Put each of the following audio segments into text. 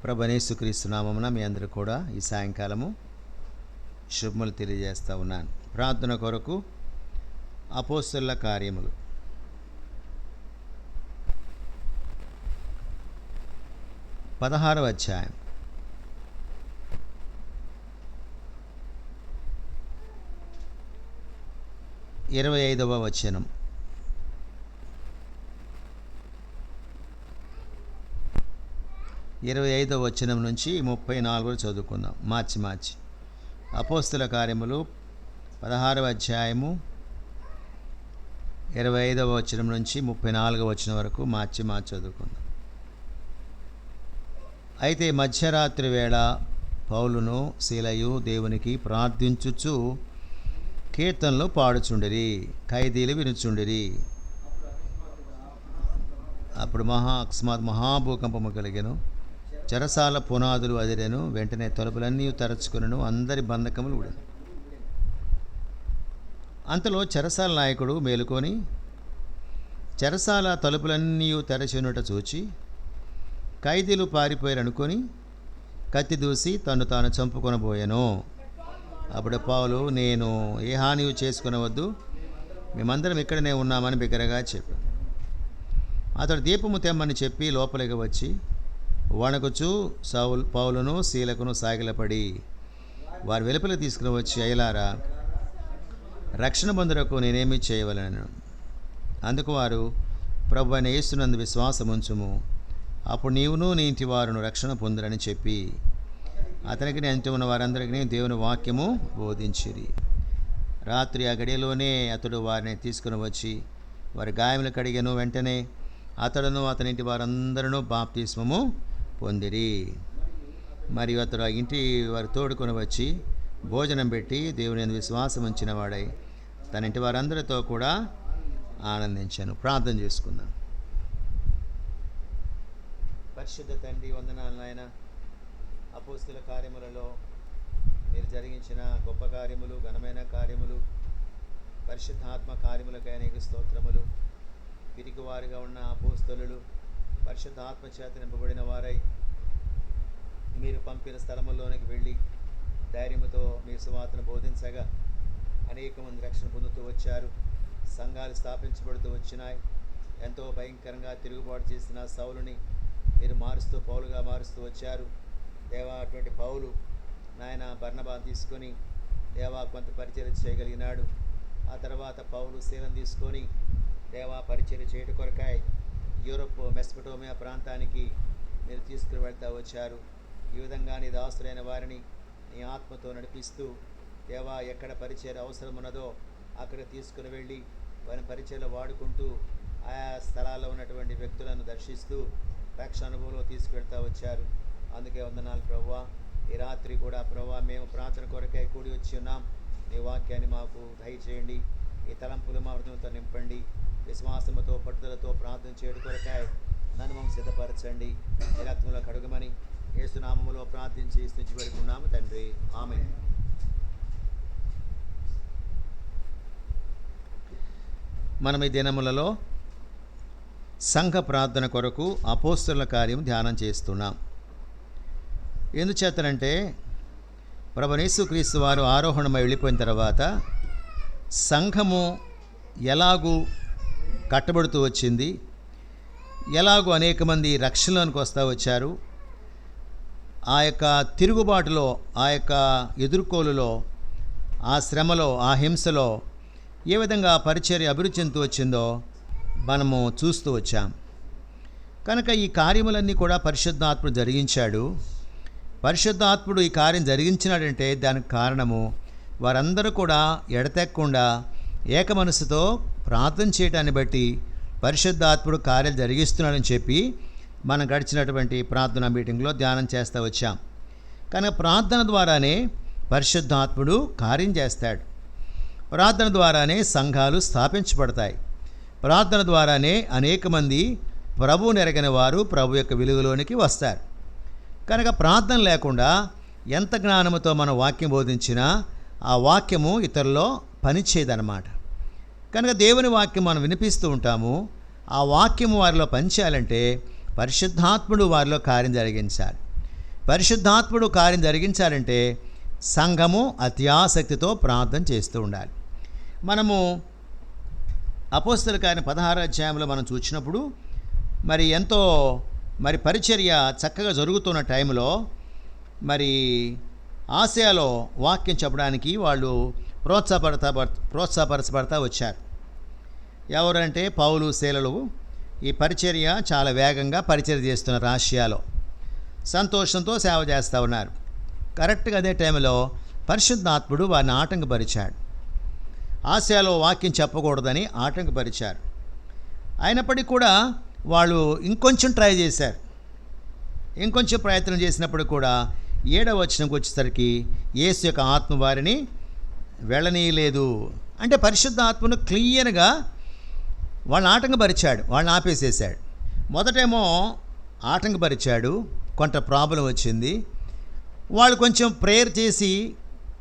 ప్రభువైన యేసుక్రీస్తు నామమున మీ అందరూ కూడా ఈ సాయంకాలము శుభములు తెలియజేస్తూ ఉన్నాను. ప్రార్థన కొరకు అపోస్తలుల కార్యములు 16వ అధ్యాయం 25వ వచనం. ఇరవై 25వ వచనం నుంచి 34 చదువుకుందాం మార్చి. అపోస్తల కార్యములు 16వ అధ్యాయము 25వ వచనం నుంచి 34వ వచనం వరకు మార్చి చదువుకుందాం. అయితే మధ్యరాత్రి వేళ పౌలును శీలయు దేవునికి ప్రార్థించుచు కీర్తనలు పాడుచుండిరి, ఖైదీలు వినుచుండిరి. అప్పుడు అకస్మాత్ మహాభూకంపము కలిగెను, చెరసాల పునాదులు అదిరెను, వెంటనే తలుపులన్నీ తెరచుకొనెను, అందరి బంధకములు ఊడెను. అంతలో చెరసాల నాయకుడు మేలుకొని చెరసాల తలుపులన్నీ తెరచినట చూచి ఖైదీలు పారిపోయారనుకొని కత్తి దూసి తను తాను చంపుకొనబోయెను. అప్పుడు పౌలు, నేను ఏ హాని చేసుకునవద్దు, మేమందరం ఇక్కడనే ఉన్నామని బిగ్గరగా చెప్పాను. అతడు దీపము తెమ్మని చెప్పి లోపలికి వచ్చి వణకుచు పౌలును శీలకును సాగిలపడి వారి వెలుపల తీసుకుని వచ్చి, అయ్యలారా, రక్షణ పొందుటకు నేనేమి చేయవలెను? అందుకు వారు, ప్రభువైన యేసునందు విశ్వాసముంచుము, అప్పుడు నీవును నీ ఇంటి వారును రక్షణ పొందురని చెప్పి అతనికి అంటి ఉన్న వారందరికీ దేవుని వాక్యము బోధించిరి. రాత్రి ఆ గడియలోనే అతడు వారిని తీసుకుని వచ్చి వారి గాయములు కడిగెను. వెంటనే అతడును అతనింటి వారందరూ బాప్తిస్మము పొందిరి. మరియు అతడు ఆ ఇంటి వారు తోడుకొని వచ్చి భోజనం పెట్టి దేవుని విశ్వాసం ఉంచిన వాడై తన ఇంటి వారందరితో కూడా ఆనందించాను. ప్రార్థన చేసుకుందాం. పరిశుద్ధ తండ్రి, వందనాలు నాయన. అపోస్తల కార్యములలో మీరు జరిగించిన గొప్ప కార్యములు, ఘనమైన కార్యములు, పరిశుద్ధాత్మ కార్యములకై అనేక స్తోత్రములు. పిరికివారుగా ఉన్న అపోస్తలులు పరిశుద్ధాత్మ చేత నింపబడిన వారై మీరు పంపిన స్థలముల్లోనికి వెళ్ళి ధైర్యముతో మీ సువార్తను బోధించగా అనేక మంది రక్షణ పొందుతూ వచ్చారు. సంఘాలు స్థాపించబడుతూ వచ్చినాయి. ఎంతో భయంకరంగా తిరుగుబాటు చేసిన సౌలుని మీరు మారుస్తూ పౌలుగా మారుస్తూ వచ్చారు. దేవా, అటువంటి పౌలు నాయన బర్నబా తీసుకొని దేవా కొంత పరిచర్య చేయగలిగినాడు. ఆ తర్వాత పౌలు శీలం తీసుకొని దేవా పరిచర్య చేయట కొరకాయ యూరోప్ మెస్పటోమియా ప్రాంతానికి మీరు తీసుకుని వెళ్తూ వచ్చారు. ఈ విధంగా నీ దాసులైన వారిని నీ ఆత్మతో నడిపిస్తూ దేవా ఎక్కడ పరిచర్య అవసరం ఉన్నదో అక్కడ తీసుకుని వెళ్ళి వారిని పరిచర్యలో వాడుకుంటూ ఆయా స్థలాల్లో ఉన్నటువంటి వ్యక్తులను దర్శిస్తూ రక్షణ అనుభవంలో తీసుకువెళ్తూ వచ్చారు. అందుకే వందనాలు ప్రభువా. ఈ రాత్రి కూడా ప్రభువా మేము ప్రార్థన కొరకై కూడి వచ్చి ఉన్నాం. నీ వాక్యాన్ని మాకు దయచేయండి. ఈ తలంపులు మా హృదయంతో నింపండి. విశ్వాసముతో పట్టుదలతో ప్రార్థన చేయడం కొరకై నన్ను మమ్మల్ని సిద్ధపరచండి. ఈ రక్తంలో కడుగమని యేసునామములో ప్రార్థించి స్తుతించబడుతున్నాము తండ్రి, ఆమేన్. మనం ఈ దినములలో సంఘ ప్రార్థన కొరకు అపోస్తలుల కార్యం ధ్యానం చేస్తున్నాం. ఎందుచేతనంటే ప్రభువైన యేసుక్రీస్తు వారు ఆరోహణమై వెళ్ళిపోయిన తర్వాత సంఘము ఎలాగూ కట్టబడుతూ వచ్చింది, ఎలాగూ అనేక మంది రక్షణలోనికి వస్తూ వచ్చారు. ఆ యొక్క తిరుగుబాటులో, ఆ యొక్క ఎదుర్కోలులో, ఆ శ్రమలో, ఆ హింసలో ఏ విధంగా పరిచర్య అభివృద్ధి చెందుతూ వచ్చిందో మనము చూస్తూ వచ్చాం. కనుక ఈ కార్యములన్నీ కూడా పరిశుద్ధాత్ముడు జరిగించాడు. పరిశుద్ధాత్ముడు ఈ కార్యం జరిగించినాడంటే దానికి కారణము వారందరూ కూడా ఎడతెక్కకుండా ఏక మనసుతో ప్రార్థన చేయటాన్ని బట్టి పరిశుద్ధాత్ముడు కార్యాలు జరిగిస్తున్నాడని చెప్పి మనం గడిచినటువంటి ప్రార్థనా మీటింగ్లో ధ్యానం చేస్తూ వచ్చాం. కనుక ప్రార్థన ద్వారానే పరిశుద్ధాత్ముడు కార్యం చేస్తాడు. ప్రార్థన ద్వారానే సంఘాలు స్థాపించబడతాయి. ప్రార్థన ద్వారానే అనేక మంది ప్రభువుని ఎరగని వారు ప్రభు యొక్క వెలుగులోనికి వస్తారు. కనుక ప్రార్థన లేకుండా ఎంత జ్ఞానముతో మనం వాక్యం బోధించినా ఆ వాక్యము ఇతరుల్లో పనిచేయదన్నమాట. కనుక దేవుని వాక్యం మనం వినిపిస్తూ ఉంటాము. ఆ వాక్యము వారిలో పనిచేయాలంటే పరిశుద్ధాత్ముడు వారిలో కార్యం జరిగించాలి. పరిశుద్ధాత్ముడు కార్యం జరిగించాలంటే సంఘము అత్యాసక్తితో ప్రార్థన చేస్తూ ఉండాలి. మనము అపోస్తలుల కార్యం 16వ అధ్యాయంలో మనం చూసినప్పుడు మరి ఎంతో పరిచర్య చక్కగా జరుగుతున్న టైంలో మరి ఆసియాలో వాక్యం చెప్పడానికి వాళ్ళు ప్రోత్సాహపరచబడతా వచ్చారు. ఎవరంటే పౌలు, శీలలు. ఈ పరిచర్య చాలా వేగంగా పరిచర్య చేస్తున్నారు. ఆసియాలో సంతోషంతో సేవ చేస్తూ ఉన్నారు. కరెక్ట్గా అదే టైంలో పరిశుద్ధాత్ముడు వారిని ఆటంకపరిచాడు. ఆసియాలో వాక్యం చెప్పకూడదని ఆటంకపరిచారు. అయినప్పటికీ కూడా వాళ్ళు ఇంకొంచెం ట్రై చేశారు. ఇంకొంచెం ప్రయత్నం చేసినప్పుడు కూడా 7వ వచనంకి వచ్చేసరికి యేసు యొక్క ఆత్మ వారిని వెళ్ళనీయలేదు. అంటే పరిశుద్ధాత్మను క్లియర్గా వాళ్ళని ఆటంకపరిచాడు, వాళ్ళని ఆపేసేసాడు. మొదటేమో ఆటంకపరిచాడు, కొంత ప్రాబ్లం వచ్చింది. వాళ్ళు కొంచెం ప్రేయర్ చేసి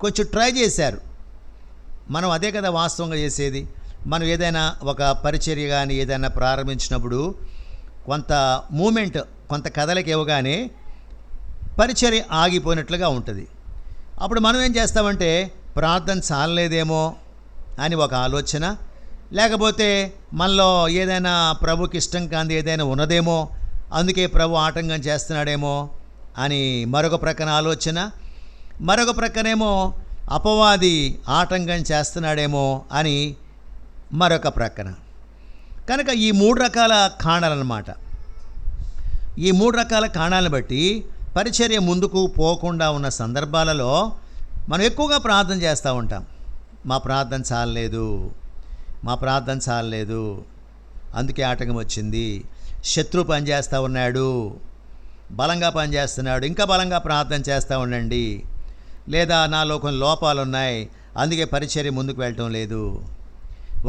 కొంచెం ట్రై చేశారు. మనం అదే కదా వాస్తవంగా చేసేది. మనం ఏదైనా ఒక పరిచర్య కానీ ఏదైనా ప్రారంభించినప్పుడు కొంత మూమెంట్, కొంత కదలిక ఇవ్వగానే పరిచర్య ఆగిపోయినట్లుగా ఉంటుంది. అప్పుడు మనం ఏం చేస్తామంటే ప్రార్థన చాలలేదేమో అని ఒక ఆలోచన, లేకపోతే మనలో ఏదైనా ప్రభుకి ఇష్టం కాని ఏదైనా ఉన్నదేమో, అందుకే ప్రభు ఆటంకం చేస్తున్నాడేమో అని మరొక ప్రక్కన ఆలోచన, మరొక ప్రక్కనేమో అపవాది ఆటంకం చేస్తున్నాడేమో అని మరొక ప్రక్కన. కనుక ఈ 3 రకాల కారణాలన్నమాట. ఈ 3 రకాల కారణాలను బట్టి పరిచర్య ముందుకు పోకుండా ఉన్న సందర్భాలలో మనం ఎక్కువగా ప్రార్థన చేస్తూ ఉంటాం. మా ప్రార్థన చాలలేదు, అందుకే ఆటంకం వచ్చింది. శత్రువు పనిచేస్తూ ఉన్నాడు, బలంగా పనిచేస్తున్నాడు, ఇంకా బలంగా ప్రార్థన చేస్తూ ఉండండి. లేదా నాలో కొన్ని లోపాలు ఉన్నాయి, అందుకే పరిచర్య ముందుకు వెళ్ళటం లేదు.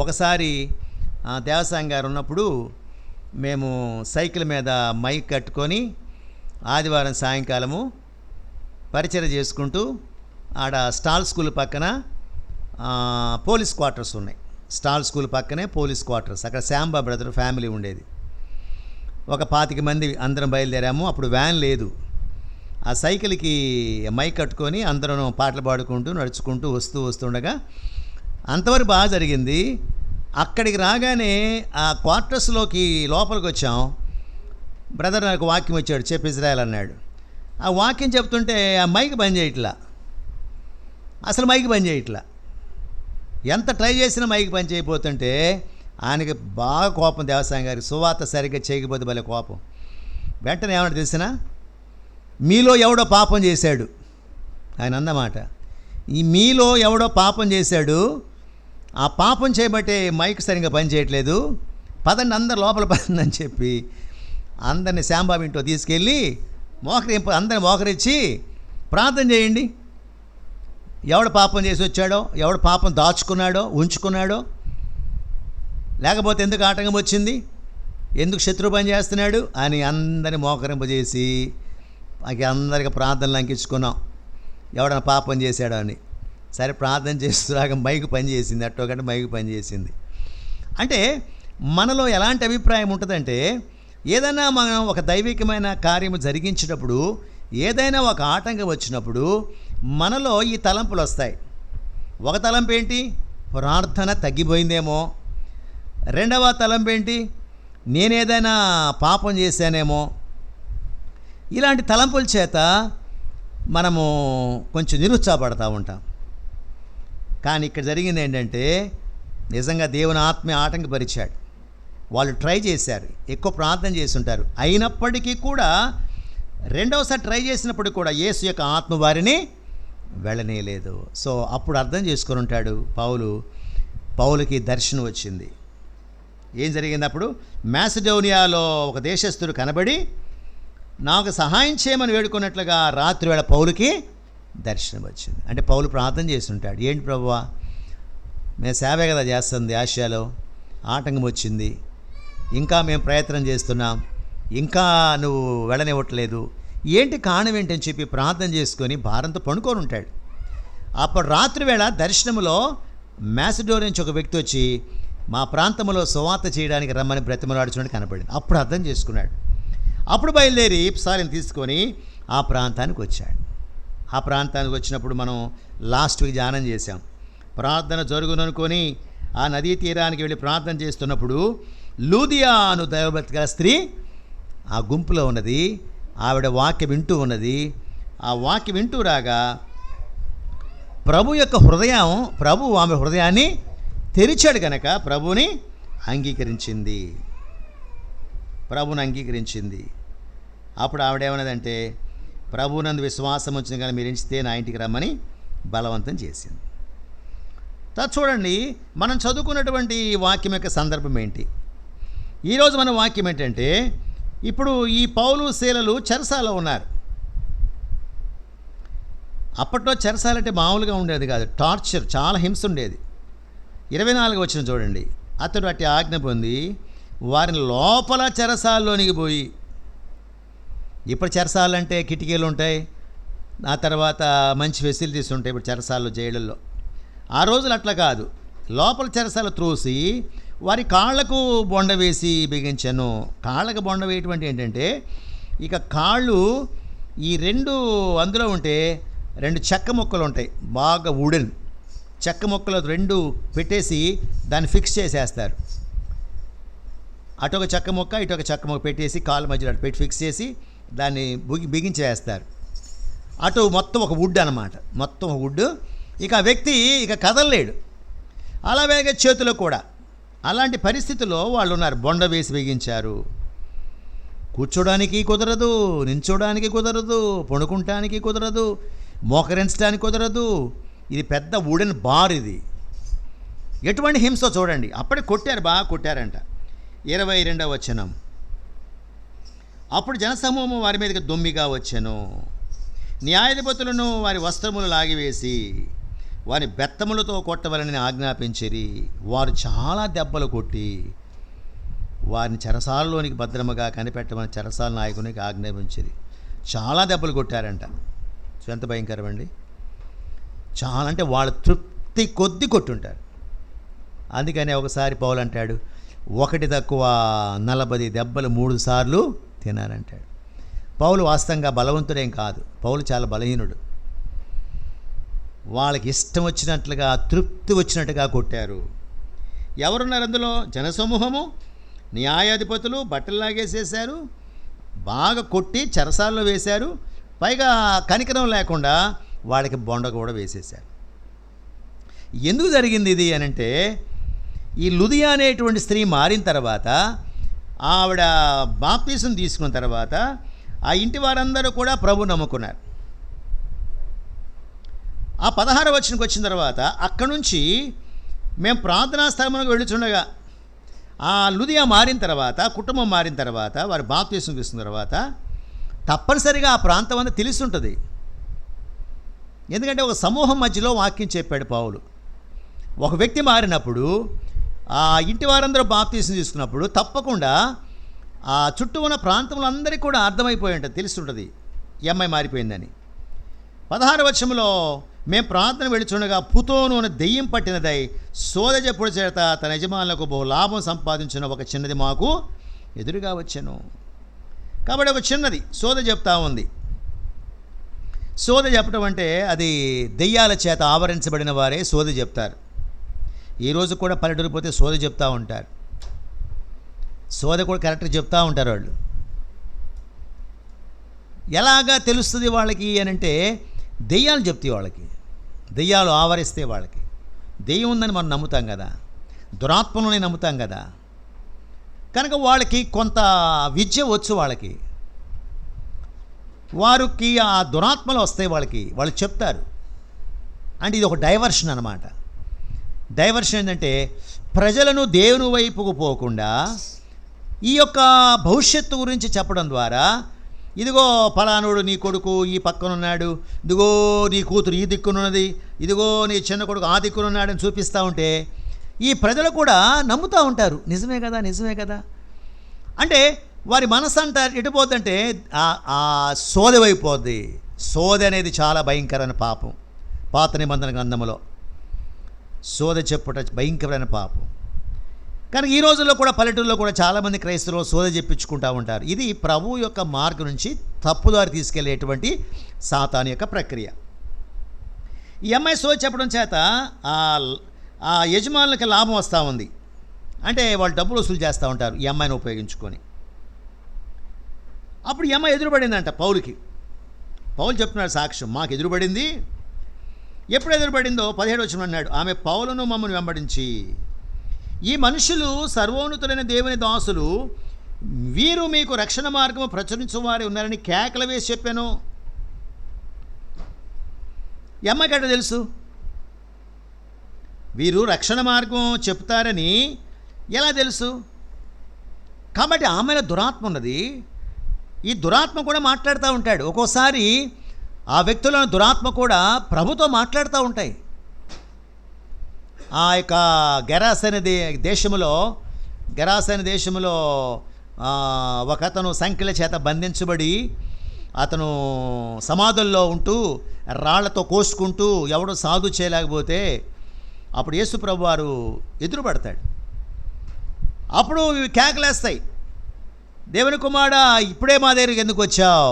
ఒకసారి దేవసాయం గారు ఉన్నప్పుడు మేము సైకిల్ మీద మైక్ కట్టుకొని ఆదివారం సాయంకాలము పరిచర్య చేసుకుంటూ ఆడ స్టాల్ స్కూల్ పక్కన పోలీస్ క్వార్టర్స్ ఉన్నాయి. స్టాల్ స్కూల్ పక్కనే పోలీస్ క్వార్టర్స్. అక్కడ శాంబా బ్రదర్ ఫ్యామిలీ ఉండేది. ఒక 25 మంది అందరం బయలుదేరాము. అప్పుడు వ్యాన్ లేదు. ఆ సైకిల్కి మైక్ కట్టుకొని అందరం పాటలు పాడుకుంటూ నడుచుకుంటూ వస్తుండగా అంతవరకు బాగా జరిగింది. అక్కడికి రాగానే ఆ క్వార్టర్స్లోకి లోపలికి వచ్చాం. బ్రదర్ నాకు వాక్యం వచ్చాడు, చెప్పు ఇజ్రాయెల్ అన్నాడు. ఆ వాక్యం చెప్తుంటే ఆ మైక్ బంద్ చేయట్లా, అసలు మైక్ బంద్ చేయట్లా. ఎంత ట్రై చేసినా మైక్ పని చేయబోతుంటే ఆయనకి బాగా కోపం. దేవసాయం గారికి సువార్త సరిగ్గా చేయకపోతే భలే కోపం. వెంటనే ఏమన్నా తెలిసినా, మీలో ఎవడో పాపం చేశాడు ఆయన అన్నమాట. ఈ మీలో ఎవడో పాపం చేశాడు, ఆ పాపం చేయబట్టే మైక్ సరిగ్గా పని చేయట్లేదు, పదండి అందరు లోపల పదండి చెప్పి అందరిని శాంబాబు ఇంట్లో తీసుకెళ్ళి అందరిని మోకరించి ప్రార్థన చేయండి. ఎవడు పాపం చేసి వచ్చాడో, ఎవడు పాపం దాచుకున్నాడో ఉంచుకున్నాడో, లేకపోతే ఎందుకు ఆటంకం వచ్చింది, ఎందుకు శత్రువు పని చేస్తున్నాడు అని అందరిని మోకరింపజేసి అందరికీ ప్రార్థనలు అంకించుకున్నాం. ఎవడన్నా పాపం చేశాడో అని. సరే ప్రార్థన చేస్తున్నాక మైకు పని చేసింది, అట్టోకంటే మైకు పని చేసింది. అంటే మనలో ఎలాంటి అభిప్రాయం ఉంటుందంటే, ఏదైనా మనం ఒక దైవికమైన కార్యము జరిగించినప్పుడు, ఏదైనా ఒక ఆటంకం వచ్చినప్పుడు మనలో ఈ తలంపులు వస్తాయి. ఒక తలంపు ఏంటి, ప్రార్థన తగ్గిపోయిందేమో. రెండవ తలంపు ఏంటి, నేనేదైనా పాపం చేశానేమో. ఇలాంటి తలంపుల చేత మనము కొంచెం నిరుత్సాహపడతా ఉంటాం. కానీ ఇక్కడ జరిగింది ఏంటంటే, నిజంగా దేవుని ఆత్మ ఆటంకపరిచాడు. వాళ్ళు ట్రై చేశారు, ఎక్కువ ప్రార్థన చేసి ఉంటారు. అయినప్పటికీ కూడా రెండవసారి ట్రై చేసినప్పుడు కూడా యేసు యొక్క ఆత్మ వారిని వెళ్ళనేలేదు. సో అప్పుడు అర్థం చేసుకొని ఉంటాడు పౌలుకి దర్శనం వచ్చింది. ఏం జరిగింది అప్పుడు, మాసిడోనియాలో ఒక దేశస్థుడు కనబడి నాకు సహాయం చేయమని వేడుకున్నట్లుగా రాత్రి వేళ పౌలుకి దర్శనం వచ్చింది. అంటే పౌలు ప్రార్థన చేసి ఉంటాడు, ఏంటి ప్రభువా, మేము సేవే కదా చేస్తుంది, ఆసియాలో ఆటంకం వచ్చింది, ఇంకా మేము ప్రయత్నం చేస్తున్నాం, ఇంకా నువ్వు వెళ్ళనివ్వట్లేదు, ఏంటి కారణం ఏంటని చెప్పి ప్రార్థన చేసుకొని భారంతో పడుకొని ఉంటాడు. అప్పుడు రాత్రి వేళ దర్శనంలో మాసిడోనియా నుంచి ఒక వ్యక్తి వచ్చి మా ప్రాంతంలో సువార్త చేయడానికి రమ్మని బ్రతిమలాడుచున్నట్టు కనపడింది. అప్పుడు అర్థం చేసుకున్నాడు. అప్పుడు బయలుదేరి ఇప్సారిని తీసుకొని ఆ ప్రాంతానికి వచ్చాడు. ఆ ప్రాంతానికి వచ్చినప్పుడు మనం లాస్ట్ వీక్ ధ్యానం చేశాం. ప్రార్థన జరుగుననుకొని ఆ నదీ తీరానికి వెళ్ళి ప్రార్థన చేస్తున్నప్పుడు లూదియా అను దైవభక్తి గల స్త్రీ ఆ గుంపులో ఉన్నది. ఆవిడ వాక్యం వింటూ ఉన్నది. ఆ వాక్యం వింటూ రాగా ప్రభు ఆమె హృదయాన్ని తెరిచాడు కనుక ప్రభుని అంగీకరించింది. అప్పుడు ఆవిడేమన్నదంటే, ప్రభునందు విశ్వాసం వచ్చిన కానీ మీరు ఎంచితే నా ఇంటికి రమ్మని బలవంతం చేసింది. చూడండి, మనం చదువుకున్నటువంటి వాక్యం యొక్క సందర్భం ఏంటి? ఈరోజు మన వాక్యం ఏంటంటే, ఇప్పుడు ఈ పౌలు శీలలు చెరసాలలో ఉన్నారు. అప్పట్లో చెరసాలంటే మామూలుగా ఉండేది కాదు, టార్చర్, చాలా హింస ఉండేది. 24 వచనం చూడండి. అతడు అట్టి ఆజ్ఞ పొంది వారిని లోపల చెరసాల్లోనికి పోయి, ఇప్పుడు చెరసాలంటే కిటికీలు ఉంటాయి, ఆ తర్వాత మంచి ఫెసిలిటీస్ ఉంటాయి ఇప్పుడు చెరసాల్లో, జైళ్ళల్లో. ఆ రోజులు అట్లా కాదు. లోపల చెరసాల త్రోసి వారి కాళ్లకు బొండ వేసి బిగించాను. కాళ్ళకు బొండ వేయటువంటి ఏంటంటే, ఇక కాళ్ళు ఈ 2 అందులో ఉంటే 2 చెక్క ముక్కలు ఉంటాయి, బాగా వుడెన్ చెక్క ముక్కలు 2 పెట్టేసి దాన్ని ఫిక్స్ చేసేస్తారు. అటొక చెక్క ముక్క ఇటొక చెక్క ముక్క పెట్టేసి కాళ్ళ మధ్యలో అటు పెట్టి ఫిక్స్ చేసి దాన్ని బిగించేస్తారు. అటు మొత్తం ఒక వుడ్ అనమాట, మొత్తం ఒక వుడ్. ఇక ఆ వ్యక్తి ఇక కదలలేడు. అలాగే చేతిలో కూడా అలాంటి పరిస్థితుల్లో వాళ్ళు ఉన్నారు. బొండ వేసి బిగించారు. కూర్చోడానికి కుదరదు, నించోడానికి కుదరదు, పడుకుంటానికి కుదరదు, మోకరించడానికి కుదరదు. ఇది పెద్ద వుడెన్ బార్. ఇది ఎటువంటి హింస చూడండి. అప్పటికి కొట్టారు, బాగా కొట్టారంట. 22వ వచనం. అప్పుడు జనసమూహం వారి మీదకి దొమ్మిగా వచ్చెను. న్యాయాధిపతులను వారి వస్త్రములు లాగివేసి వారి బెత్తములతో కొట్టవలని ఆజ్ఞాపించిరి. వారు చాలా దెబ్బలు కొట్టి వారిని చెరసాలలోనికి భద్రముగా కనిపెట్టమని చెరసాల నాయకునికి ఆజ్ఞాపించిరి. చాలా దెబ్బలు కొట్టారంట. ఎంత భయంకరమండి. చాలా అంటే వాళ్ళ తృప్తి కొద్ది కొట్టుంటారు. అందుకనే ఒకసారి పౌలు అంటాడు, 1 తక్కువ 40 దెబ్బలు 3 సార్లు తినారంటాడు. పౌలు వాస్తవంగా బలవంతుడేం కాదు, పౌలు చాలా బలహీనుడు. వాళ్ళకి ఇష్టం వచ్చినట్లుగా, తృప్తి వచ్చినట్టుగా కొట్టారు. ఎవరున్నారు అందులో? జనసమూహము, న్యాయాధిపతులు బట్టలు లాగేసేసారు, బాగా కొట్టి చెరసాల్లో వేశారు. పైగా కనికరం లేకుండా వాళ్ళకి బొండ కూడా వేసేశారు. ఎందుకు జరిగింది ఇది అని అంటే, ఈ లుదియా అనేటువంటి స్త్రీ మారిన తర్వాత, ఆవిడ బాప్తీసం తీసుకున్న తర్వాత ఆ ఇంటి వారందరూ కూడా ప్రభు నమ్ముకున్నారు. ఆ 16వ వచనంకి వచ్చిన తర్వాత అక్కడి నుంచి మేము ప్రార్థనా స్థలమునకు వెళ్ళుచుండగా, ఆ లుదియా మారిన తర్వాత, కుటుంబం మారిన తర్వాత, వారి బాప్తీసం తీసుకున్న తర్వాత తప్పనిసరిగా ఆ ప్రాంతం అంతా తెలిసి ఉంటుంది. ఎందుకంటే ఒక సమూహం మధ్యలో వాక్యం చెప్పాడు పౌలు. ఒక వ్యక్తి మారినప్పుడు, ఆ ఇంటి వారందరూ బాప్తీసం తీసుకున్నప్పుడు తప్పకుండా ఆ చుట్టూ ఉన్న ప్రాంతంలో అందరికీ కూడా అర్థమైపోయి ఉంటుంది, తెలుస్తుంటుంది ఈ అమ్మాయి మారిపోయిందని. 16వ వచనంలో మేము ప్రార్థన వెళుచుండగా పుతోను అనే దెయ్యం పట్టినదై సోదజప్పుడు చేత తన యజమానులకు బహు లాభం సంపాదించిన ఒక చిన్నది మాకు ఎదురుగా వచ్చాను. కాబట్టి ఒక చిన్నది సోద చెప్తా ఉంది. సోద చెప్పడం అంటే అది దెయ్యాల చేత ఆవరించబడిన వారే సోద చెప్తారు. ఈరోజు కూడా పల్లెటూరు పోతే సోద చెప్తూ ఉంటారు. సోద కూడా కరెక్ట్గా చెప్తూ ఉంటారు వాళ్ళు. ఎలాగా తెలుస్తుంది వాళ్ళకి అని అంటే, దెయ్యాలు చెప్తాయి వాళ్ళకి, దెయ్యాలు ఆవరిస్తే వాళ్ళకి. దెయ్యం ఉందని మనం నమ్ముతాం కదా, దురాత్మలోనే నమ్ముతాం కదా, కనుక వాళ్ళకి కొంత విద్య వచ్చు. వారికి ఆ దురాత్మలు వస్తాయి వాళ్ళకి, వాళ్ళు చెప్తారు. అంటే ఇది ఒక డైవర్షన్ అన్నమాట. డైవర్షన్ ఏంటంటే, ప్రజలను దేవుని వైపుకు పోకుండా ఈ యొక్క భవిష్యత్తు గురించి చెప్పడం ద్వారా, ఇదిగో ఫలానుడు నీ కొడుకు ఈ పక్కనున్నాడు, ఇదిగో నీ కూతురు ఈ దిక్కునున్నది, ఇదిగో నీ చిన్న కొడుకు ఆ దిక్కునున్నాడని చూపిస్తూ ఉంటే ఈ ప్రజలు కూడా నమ్ముతూ ఉంటారు. నిజమే కదా, నిజమే కదా. అంటే వారి మనసు అంటారు ఎటుపోద్దంటే ఆ సోదె అయిపోద్ది. సోదె అనేది చాలా భయంకరమైన పాపం. పాత నిబంధన గ్రంథములో సోదె చెప్పుట భయంకరమైన పాపం. కానీ ఈ రోజుల్లో కూడా పల్లెటూరులో కూడా చాలామంది క్రైస్తవులు సోద చెప్పించుకుంటూ ఉంటారు. ఇది ప్రభు యొక్క మార్గం నుంచి తప్పుదారి తీసుకెళ్లేటువంటి సాతాను యొక్క ప్రక్రియ. ఈ అమ్మాయి సోద చెప్పడం చేత ఆ యజమానులకి లాభం వస్తూ ఉంది. అంటే వాళ్ళు డబ్బులు వసూలు చేస్తూ ఉంటారు ఈ అమ్మాయిని ఉపయోగించుకొని. అప్పుడు ఈ అమ్మాయి ఎదురుపడిందంట పౌలుకి. పౌలు చెప్తున్నాడు సాక్ష్యం, మాకు ఎదురుపడింది. ఎప్పుడు ఎదురుపడిందో 17 వచనం అన్నాడు, ఆమె పౌలును మమ్మల్ని వెంబడించి, ఈ మనుషులు సర్వోన్నతులైన దేవుని దాసులు, వీరు మీకు రక్షణ మార్గము ప్రచురించువారు ఉన్నారని కేకలు వేసి చెప్పాను. ఈ అమ్మాయికి అట్లా తెలుసు, వీరు రక్షణ మార్గం చెప్తారని ఎలా తెలుసు? కాబట్టి ఆమెలో దురాత్మ ఉన్నది. ఈ దురాత్మ కూడా మాట్లాడుతూ ఉంటాడు. ఒక్కోసారి ఆ వ్యక్తులను దురాత్మ కూడా ప్రభుతో మాట్లాడుతూ ఉంటాయి. ఆ యొక్క గెరాస్ అనే దేశంలో ఒక అతను సంఖ్యల చేత బంధించబడి అతను సమాధుల్లో ఉంటూ రాళ్లతో కోసుకుంటూ ఎవడో సాధు చేయలేకపోతే అప్పుడు యేసు ప్రభు వారు ఎదురుపడతాడు. అప్పుడు ఇవి కేకలేస్తాయి, దేవుని కుమారుడా ఇప్పుడే మా దగ్గరికి ఎందుకు వచ్చావు?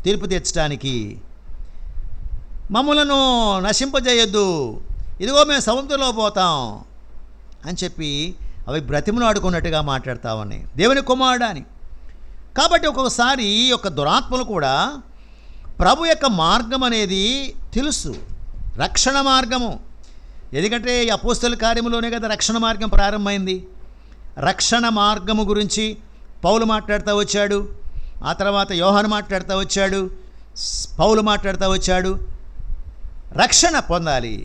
తీర్పు తీర్చడానికి, మమ్మలను నశింపజేయొద్దు, ఇదిగో మేము సముద్రంలో పోతాం అని చెప్పి అవి బ్రతిమలు ఆడుకున్నట్టుగా మాట్లాడుతా ఉన్నాయి, దేవుని కుమారుడా అని. కాబట్టి ఒక్కొక్కసారి ఈ యొక్క దురాత్మలు కూడా ప్రభు యొక్క మార్గం అనేది తెలుసు, రక్షణ మార్గము. ఎందుకంటే ఈ అపోస్తల కార్యములోనే కదా రక్షణ మార్గం ప్రారంభమైంది. రక్షణ మార్గము గురించి పౌలు మాట్లాడుతూ వచ్చాడు, ఆ తర్వాత యోహాను మాట్లాడుతూ వచ్చాడు, పౌలు మాట్లాడుతూ వచ్చాడు. రక్షణ పొందాలి,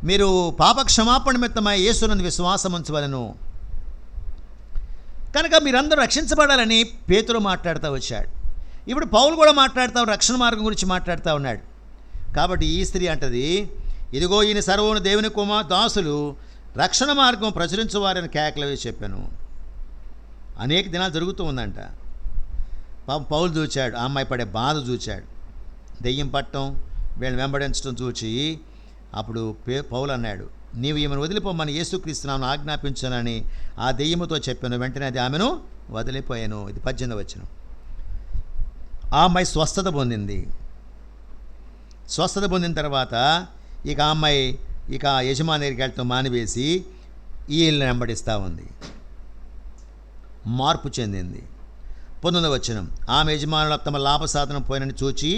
మీరు పాప క్షమాపణ నిమిత్తమై యేసునందు విశ్వాసం ఉంచవలెను, కనుక మీరందరూ రక్షించబడాలని పేతురు మాట్లాడుతూ వచ్చాడు. ఇప్పుడు పౌలు కూడా రక్షణ మార్గం గురించి మాట్లాడుతూ ఉన్నాడు. కాబట్టి ఈ స్త్రీ అంటది, ఇదిగో ఈయన సర్వోను దేవుని దాసులు రక్షణ మార్గం ప్రచురించువారని కేకలు వేసి చెప్పాను. అనేక దినాలు జరుగుతూ ఉందంట. పౌలు చూచాడు, ఆ అమ్మాయి పడే బాధ చూచాడు, దెయ్యం పట్టడం, వీళ్ళని వెంబడించడం చూచి అప్పుడు పౌలు అన్నాడు, నీవు ఈమెను వదిలిపోమని యేసుక్రీస్తునామమున ఆజ్ఞాపించానని ఆ దెయ్యముతో చెప్పాను. వెంటనే అది ఆమెను వదిలిపోయాను. ఇది 18వ వచనం. ఆ అమ్మాయి స్వస్థత పొందింది. స్వస్థత పొందిన తర్వాత ఇక ఆ అమ్మాయి యజమాని దగ్గరికి వెళ్ళటం మానివేసి వీళ్ళని వెంబడిస్తూ ఉంది. మార్పు చెందింది. 19వ వచనం, ఆమె యజమానులు తమ లాభసాధనం పోయినని చూచి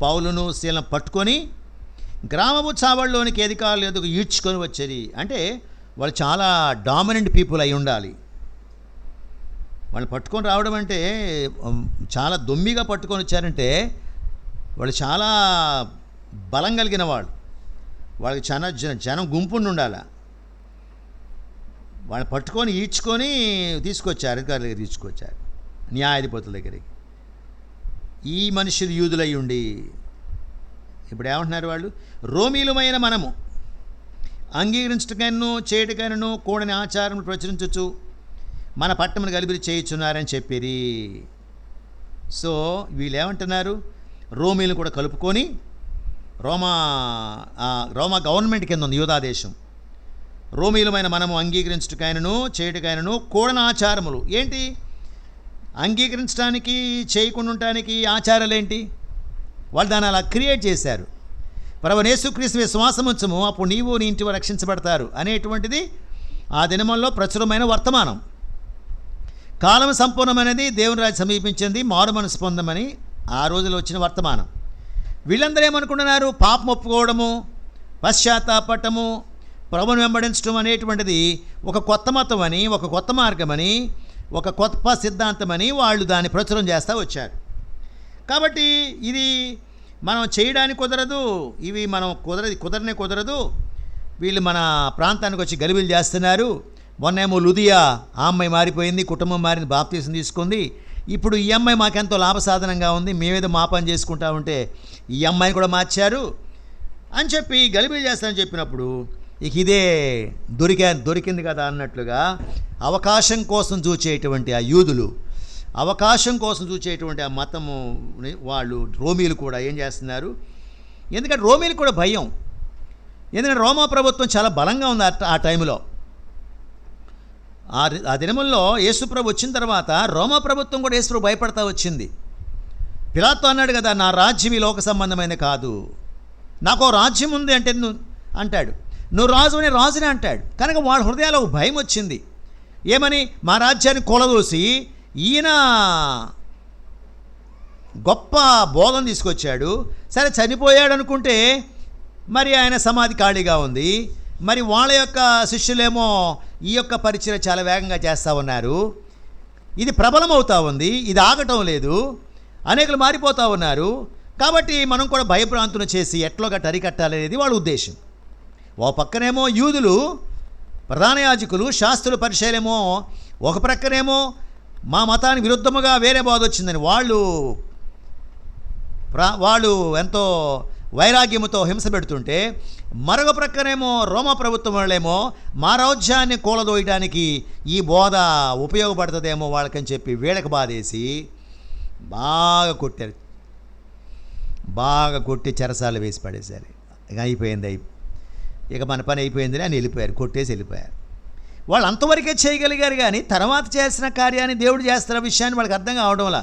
పౌలును శీలను పట్టుకొని గ్రామపు చావళ్ళలోనికి అధికారులు ఎదుగు ఈడ్చుకొని వచ్చేది. అంటే వాళ్ళు చాలా డామినెంట్ పీపుల్ అయి ఉండాలి. వాళ్ళు పట్టుకొని రావడం అంటే చాలా దొమ్మిగా పట్టుకొని వచ్చారంటే వాళ్ళు చాలా బలం కలిగిన వాళ్ళు, వాళ్ళకి చాలా జనం గుంపుండి ఉండాలి. వాళ్ళు పట్టుకొని ఈడ్చుకొని తీసుకొచ్చారు, అధికారుల దగ్గర తీసుకొచ్చారు, న్యాయాధిపతుల దగ్గరికి. ఈ మనుషులు యూదులై ఉండి ఇప్పుడు ఏమంటున్నారు వాళ్ళు, రోమీలమైన మనము అంగీకరించటకైనను చేయటకైనను కూడని ఆచారం ప్రచురించచ్చు మన పట్టణమును గలిబిలి చేయుచున్నారని చెప్పిరి. సో వీళ్ళు ఏమంటున్నారు, రోమీలను కూడా కలుపుకొని రోమా గవర్నమెంట్ కింద ఉంది యూదా దేశం. రోమీలమైన మనము అంగీకరించటకైనను చేయటకైనను కూడని ఆచారములు ఏంటి? అంగీకరించడానికి చేయకుండా ఉండటానికి ఆచారాలు ఏంటి? వాళ్ళు దాన్ని అలా క్రియేట్ చేశారు. ప్రభువైన యేసుక్రీస్తు విశ్వాసం ఉంచము, అప్పుడు నీవు నీ ఇంటి రక్షించబడతారు అనేటువంటిది ఆ దినముల్లో ప్రచురమైన వర్తమానం. కాలం సంపూర్ణమైనది, దేవుని రాజ్యం సమీపించింది, మారు మనసు పొందమని ఆ రోజులో వచ్చిన వర్తమానం. వీళ్ళందరూ ఏమనుకుంటున్నారు, పాపం ఒప్పుకోవడము, పశ్చాత్తాపడము, ప్రభువును వెంబడించడం అనేటువంటిది ఒక కొత్త మతం అని, ఒక కొత్త మార్గమని, ఒక కొత్త సిద్ధాంతమని వాళ్ళు దాన్ని ప్రచురం చేస్తూ వచ్చారు. కాబట్టి ఇది మనం చేయడానికి కుదరదు, ఇవి మనం కుదరదు. వీళ్ళు మన ప్రాంతానికి వచ్చి గలిబిలు చేస్తున్నారు. మొన్నేమో లుదియా ఆ అమ్మాయి మారిపోయింది, కుటుంబం మారింది, బాప్తీసం తీసుకుంది. ఇప్పుడు ఈ అమ్మాయి మాకెంతో లాభసాధనంగా ఉంది, మేమేదో మా పని చేసుకుంటా ఉంటే ఈ అమ్మాయిని కూడా మార్చారు అని చెప్పి గలిబిలు చేస్తానని చెప్పినప్పుడు ఇక ఇదే దొరికింది కదా అన్నట్లుగా అవకాశం కోసం చూచేటువంటి ఆ యూదులు, అవకాశం కోసం చూచేటువంటి ఆ మతము వాళ్ళు రోమీలు కూడా ఏం చేస్తున్నారు, ఎందుకంటే రోమీలు కూడా భయం, ఎందుకంటే రోమా ప్రభుత్వం చాలా బలంగా ఉంది ఆ టైంలో. ఆ దినముల్లో యేసుప్రభు వచ్చిన తర్వాత రోమా ప్రభుత్వం కూడా యేసుప్రభు భయపడతా వచ్చింది. పిలాతు అన్నాడు కదా, నా రాజ్యం ఈ లోక సంబంధమైన కాదు, నాకు రాజ్యం ఉంది అంటే అంటాడు, నువ్వు రాజుని రాజునే అంటాడు. కనుక వాళ్ళ హృదయాల్లో భయం వచ్చింది. ఏమని? మా రాజ్యాన్ని కూలదోసి ఈయన గొప్ప బోధన తీసుకొచ్చాడు, సరే చనిపోయాడు అనుకుంటే మరి ఆయన సమాధి ఖాళీగా ఉంది. మరి వాళ్ళ యొక్క శిష్యులేమో ఈ యొక్క పరిచయం చాలా వేగంగా చేస్తూ ఉన్నారు, ఇది ప్రబలమవుతూ ఉంది, ఇది ఆగటం లేదు, అనేకులు మారిపోతూ ఉన్నారు. కాబట్టి మనం కూడా భయభ్రాంతులు చేసి ఎట్లోగా అరికట్టాలనేది వాళ్ళ ఉద్దేశం. ఓ పక్కనేమో యూదులు, ప్రధాన యాజకులు, శాస్త్రుల పరిచయలేమో ఒక ప్రక్కనేమో మా మతానికి విరుద్ధముగా వేరే బోధ వచ్చిందని వాళ్ళు ఎంతో వైరాగ్యముతో హింస పెడుతుంటే, మరొక ప్రక్కనేమో రోమా ప్రభుత్వం వాళ్ళేమో మా రాజ్యాన్ని కూలదోయడానికి ఈ బోధ ఉపయోగపడుతుందేమో వాళ్ళకని చెప్పి వీళ్ళకి బాధేసి బాగా కొట్టారు, బాగా కొట్టి చెరసాలు వేసి పడేశారు. ఇక అయిపోయింది, ఇక మన పని అయిపోయిందని అని వెళ్ళిపోయారు, కొట్టేసి వెళ్ళిపోయారు. వాళ్ళు అంతవరకే చేయగలిగారు, కానీ తర్వాత చేసిన కార్యాన్ని దేవుడు చేస్తున్న విషయాన్ని వాళ్ళకి అర్థం కావడంలా.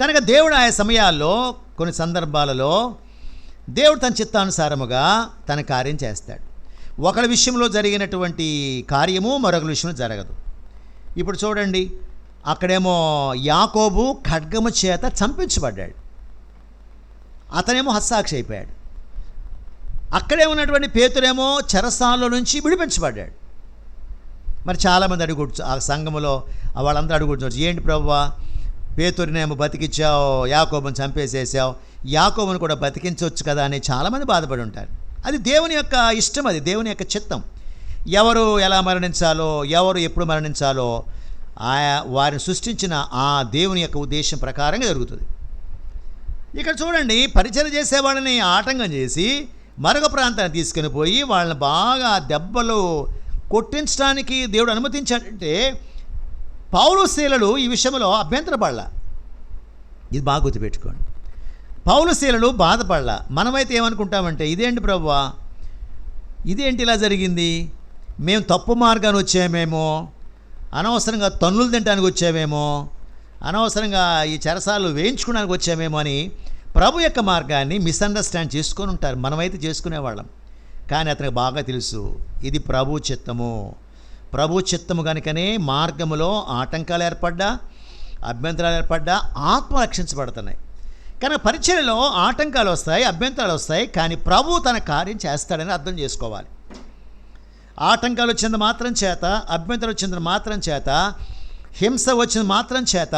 కనుక దేవుడు ఆయా సమయాల్లో కొన్ని సందర్భాలలో దేవుడు తన చిత్తానుసారముగా తన కార్యం చేస్తాడు. ఒకరి విషయంలో జరిగినటువంటి కార్యము మరొకరి విషయంలో జరగదు. ఇప్పుడు చూడండి, అక్కడేమో యాకోబు ఖడ్గము చేత చంపించబడ్డాడు, అతనేమో హత్సాక్షి అయిపోయాడు. అక్కడే ఉన్నటువంటి పేతురేమో చెరసాలలో నుంచి విడిపించబడ్డాడు. మరి చాలామంది అడుగుచ్చు, ఆ సంఘములో వాళ్ళందరూ అడుగుతున్నారు, ఏంటి ప్రభువా, పేతురినేమో బతికించావు, యాకోబుని చంపేసేసావు, యాకోబుని కూడా బతికించవచ్చు కదా అని చాలామంది బాధపడి ఉంటారు. అది దేవుని యొక్క ఇష్టం, అది దేవుని యొక్క చిత్తం. ఎవరు ఎలా మరణించాలో, ఎవరు ఎప్పుడు మరణించాలో వారిని సృష్టించిన ఆ దేవుని యొక్క ఉద్దేశం ప్రకారంగా జరుగుతుంది. ఇక్కడ చూడండి, పరిచయం చేసే వాళ్ళని ఆటంకం చేసి మరొక ప్రాంతాన్ని తీసుకుని పోయి వాళ్ళని బాగా దెబ్బలు కొట్టించడానికి దేవుడు అనుమతించాడంటే పౌలు శీలలు ఈ విషయంలో అభ్యంతరపడలా. ఇది బాగా గుర్తుపెట్టుకోండి, పౌలు శీలలు బాధపడలా. మనమైతే ఏమనుకుంటామంటే, ఇదేంటి ప్రభువా, ఇదేంటి ఇలా జరిగింది, మేము తప్పు మార్గాన్ని వచ్చామేమో, అనవసరంగా తన్నులు తినడానికి వచ్చామేమో, అనవసరంగా ఈ చెరసాలు వేయించుకోవడానికి వచ్చామేమో అని ప్రభు యొక్క మార్గాన్ని మిస్అండర్స్టాండ్ చేసుకొని ఉంటారు. మనమైతే చేసుకునేవాళ్ళం, కానీ అతనికి బాగా తెలుసు ఇది ప్రభు చిత్తము. ప్రభు చిత్తము కనుకనే మార్గములో ఆటంకాలు ఏర్పడ్డా, అభ్యంతరాలు ఏర్పడ్డా ఆత్మ రక్షించబడుతున్నాయి. కానీ పరిచర్యలో ఆటంకాలు వస్తాయి, అభ్యంతరాలు వస్తాయి, కానీ ప్రభు తన కార్యం చేస్తాడని అర్థం చేసుకోవాలి. ఆటంకాలు వచ్చిన మాత్రం చేత, అభ్యంతరాలు వచ్చిన మాత్రం చేత, హింస వచ్చిన మాత్రం చేత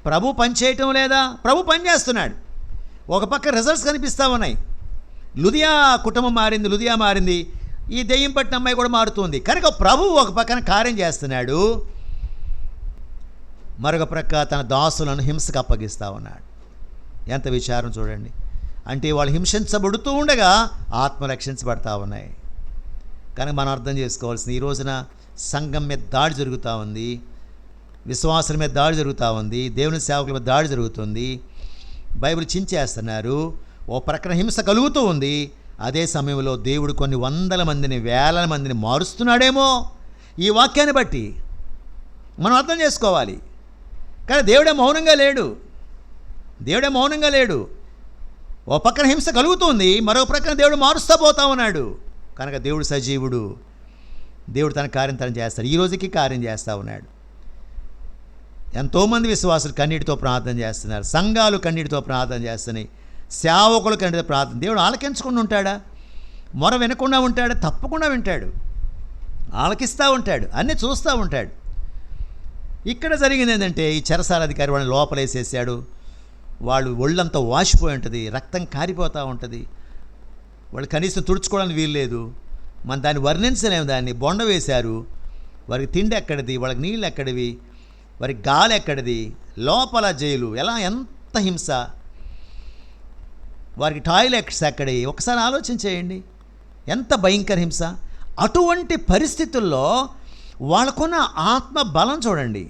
ప్రభు పని చేయటం లేదా? ప్రభు పని చేస్తున్నాడు. ఒక పక్క రిజల్ట్స్ కనిపిస్తూ ఉన్నాయి. లుదియా కుటుంబం మారింది, లుదియా మారింది, ఈ దెయ్యం పట్టిన అమ్మాయి కూడా మారుతుంది. కనుక ప్రభు ఒక పక్కన కార్యం చేస్తున్నాడు, మరొక ప్రక్క తన దాసులను హింసకు అప్పగిస్తూ ఉన్నాడు. ఎంత విచారం చూడండి. అంటే వాళ్ళు హింసించబడుతూ ఉండగా ఆత్మ రక్షించబడతా ఉన్నాయి. కనుక మనం అర్థం చేసుకోవాల్సింది, ఈ రోజున సంఘం మీద దాడి జరుగుతూ ఉంది, విశ్వాసుల మీద దాడి జరుగుతూ ఉంది, దేవుని సేవకుల మీద దాడి జరుగుతుంది, బైబిల్ చించేస్తున్నారు, ఓ ప్రక్కన హింస కలుగుతూ ఉంది. అదే సమయంలో దేవుడు కొన్ని వందల మందిని, వేల మందిని మారుస్తున్నాడేమో ఈ వాక్యాన్ని బట్టి మనం అర్థం చేసుకోవాలి. కానీ దేవుడే మౌనంగా లేడు, దేవుడే మౌనంగా లేడు. ఓ పక్కన హింస కలుగుతుంది, మరో ప్రక్కన దేవుడు మారుస్తూ పోతా ఉన్నాడు. కనుక దేవుడు సజీవుడు, దేవుడు తన కార్యం తను చేస్తాడు. ఈ రోజుకి కార్యం చేస్తూ ఉన్నాడు. ఎంతోమంది విశ్వాసులు కన్నీటితో ప్రార్థన చేస్తున్నారు, సంఘాలు కన్నీటితో ప్రార్థన చేస్తున్నాయి, సేవకులు కన్నీటితో ప్రార్థన. దేవుడు ఆలకించకుండా ఉంటాడా? మొర వినకుండా ఉంటాడా? తప్పకుండా వింటాడు, ఆలకిస్తూ ఉంటాడు, అన్నీ చూస్తూ ఉంటాడు. ఇక్కడ జరిగింది ఏంటంటే, ఈ చెరసాల అధికారి వాళ్ళని లోపలేసేసాడు. వాళ్ళు ఒళ్ళంతా వాసిపోయి ఉంటుంది, రక్తం కారిపోతూ ఉంటుంది, వాళ్ళు కనీసం తుడుచుకోవడానికి వీలు లేదు. మనం దాన్ని వర్ణించలేము. దాన్ని బొండ వేశారు. వారికి తిండి ఎక్కడిది, వాళ్ళకి నీళ్ళు ఎక్కడివి, వారికి గాలి ఎక్కడిది, లోపల జైలు, ఎంత హింస, వారికి టాయిలెట్స్ ఎక్కడి. ఒకసారి ఆలోచించేయండి, ఎంత భయంకర హింస. అటువంటి పరిస్థితుల్లో వాళ్ళకున్న ఆత్మ బలం చూడండి.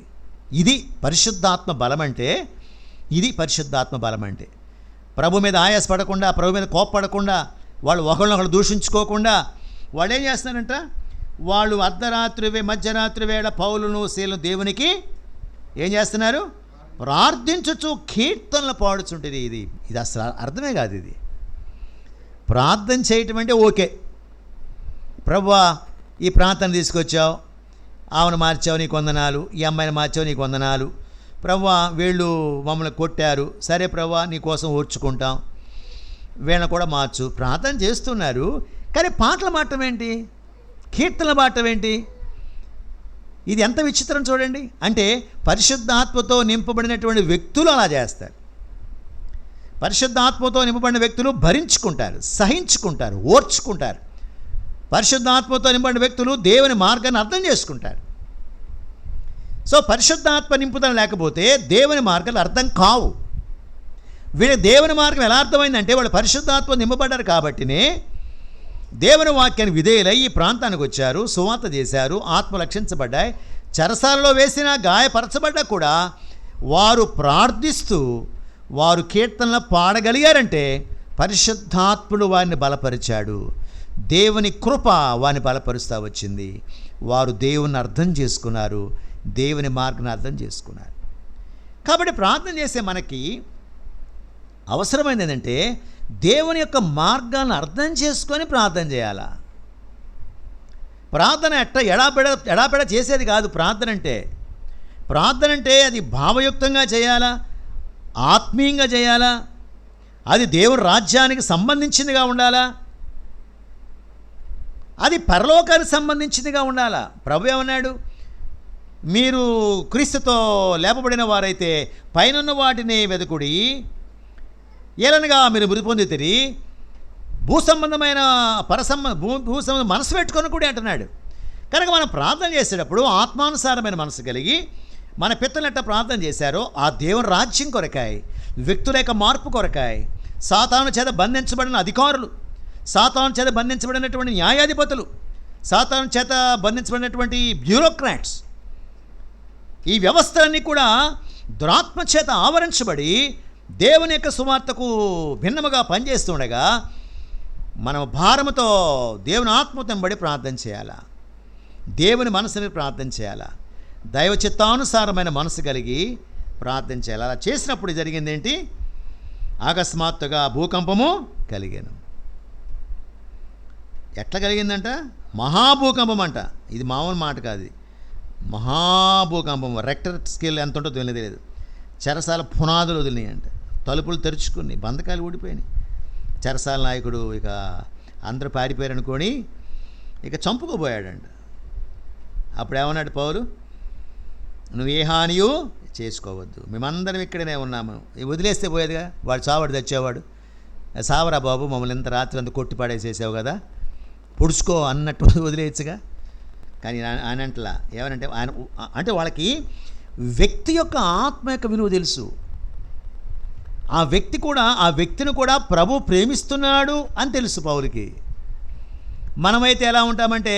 ఇది పరిశుద్ధాత్మ బలం అంటే, ఇది పరిశుద్ధాత్మ బలం అంటే. ప్రభు మీద ఆయాసపడకుండా, ప్రభు మీద కోప్పడకుండా, వాళ్ళు ఒకళ్ళనొకళ్ళు దూషించుకోకుండా వాళ్ళు ఏం చేస్తున్నారంట, వాళ్ళు మధ్యరాత్రి వేళ పౌలును శీలను దేవునికి ఏం చేస్తున్నారు? ప్రార్థించుచు కీర్తనలు పాడుచుంటుంది. ఇది అసలు అర్థమే కాదు. ఇది ప్రార్థన చేయటం అంటే ఓకే, ప్రభువా ఈ ప్రాంతాన్ని తీసుకొచ్చావు, ఆమెను మార్చావు నీకు వందనాలు, ఈ అమ్మాయిని మార్చావు నీకు వందనాలు, ప్రభువా వీళ్ళు మమ్మల్ని కొట్టారు, సరే ప్రభువా నీ కోసం ఓర్చుకుంటాం, వీళ్ళని కూడా మార్చు. ప్రార్థన చేస్తున్నారు, కానీ పాటలు పాడటం ఏంటి, కీర్తనలు పాడటం ఏంటి? ఇది ఎంత విచిత్రం చూడండి. అంటే పరిశుద్ధాత్మతో నింపబడినటువంటి వ్యక్తులు అలా చేస్తారు. పరిశుద్ధాత్మతో నింపబడిన వ్యక్తులు భరించుకుంటారు, సహించుకుంటారు, ఓర్చుకుంటారు. పరిశుద్ధాత్మతో నింపబడిన వ్యక్తులు దేవుని మార్గాన్ని అర్థం చేసుకుంటారు. సో పరిశుద్ధాత్మ నింపుదల లేకపోతే దేవుని మార్గాలు అర్థం కావు. వీళ్ళ దేవుని మార్గం ఎలా అర్థమైందంటే వాళ్ళు పరిశుద్ధాత్మ నింపబడ్డారు కాబట్టినే దేవుని వాక్యాన్ని విధేయులై ఈ ప్రాంతానికి వచ్చారు, సువార్త చేశారు, ఆత్మ రక్షించబడ్డాయి. చెరసాలలో వేసిన గాయపరచబడ్డా కూడా వారు ప్రార్థిస్తూ వారు కీర్తనలు పాడగలిగారంటే పరిశుద్ధాత్ముడు వారిని బలపరిచాడు. దేవుని కృప వారిని బలపరుస్తూ వచ్చింది. వారు దేవుని అర్థం చేసుకున్నారు, దేవుని మార్గాన్ని అర్థం చేసుకున్నారు. కాబట్టి ప్రార్థన చేసే మనకి అవసరమైనది ఏంటంటే దేవుని యొక్క మార్గాన్ని అర్థం చేసుకొని ప్రార్థన చేయాలా. ప్రార్థన ఎడాపెడ చేసేది కాదు. ప్రార్థన అంటే అది భావయుక్తంగా చేయాలా, ఆత్మీయంగా చేయాలా, అది దేవుని రాజ్యానికి సంబంధించిందిగా ఉండాలా, అది పరలోకానికి సంబంధించిందిగా ఉండాలా. ప్రభు ఏమన్నాడు? మీరు క్రీస్తుతో లేపబడిన వారైతే పైనున్న వాటిని వెతుకుడి, ఏలనగా మీరు మృతి పొందితిరి, భూ సంబంధమైన మనసు పెట్టుకొని కూడా అంటున్నాడు. కనుక మనం ప్రార్థన చేసేటప్పుడు ఆత్మానుసారమైన మనసు కలిగి మన పితరులు ఎట్లా ప్రార్థన చేశారో ఆ దేవుని రాజ్యం కొరకాయి, వ్యక్తుల యొక్క మార్పు కొరకాయి, సాతాను చేత బంధించబడిన అధికారులు, సాతాను చేత బంధించబడినటువంటి న్యాయాధిపతులు, సాతాను చేత బంధించబడినటువంటి బ్యూరోక్రాట్స్, ఈ వ్యవస్థలన్నీ కూడా దురాత్మ చేత ఆవరించబడి దేవుని యొక్క సువార్తకు భిన్నముగా పనిచేస్తుండగా మనం భారముతో దేవుని ఆత్మతో బడి ప్రార్థన చేయాలా, దేవుని మనసుని ప్రార్థన చేయాలా, దైవ చిత్తానుసారమైన మనసు కలిగి ప్రార్థన చేయాలి. అలా చేసినప్పుడు జరిగింది ఏంటి? అకస్మాత్తుగా భూకంపము కలిగాను. ఎట్లా కలిగిందంట? మహాభూకంపం అంట. ఇది మామూలు మాట కాదు, మహాభూకంపం. రెక్టర్ స్కేల్ ఎంత ఉంటుందో తెలియదు. చెరసాల పునాదులు వదిలినాయంట, తలుపులు తెరుచుకుని బంధకాలు ఊడిపోయినాయి. చెరసాల నాయకుడు ఇక అందరూ పారిపోయారు అనుకొని ఇక చంపుకోబోయాడంట. అప్పుడు ఏమన్నాడు పౌలు? నువ్వు ఏ హానియు చేసుకోవద్దు, మేమందరం ఇక్కడనే ఉన్నాము. వదిలేస్తే పోయేదిగా, వాడు చావాడు తెచ్చేవాడు. సావరా బాబు, మమ్మల్ని ఇంత రాత్రి అంతా కొట్టి పాడేసేసావు కదా, పొడుచుకో అన్నట్టు వదిలేయచ్చుగా. కానీ ఆయన అంటలా. ఏమనంటే ఆయన అంటే వాళ్ళకి వ్యక్తి యొక్క ఆత్మ యొక్క విలువ తెలుసు. ఆ వ్యక్తిని కూడా ప్రభు ప్రేమిస్తున్నాడు అని తెలుసు పౌలుకి. మనమైతే ఎలా ఉంటామంటే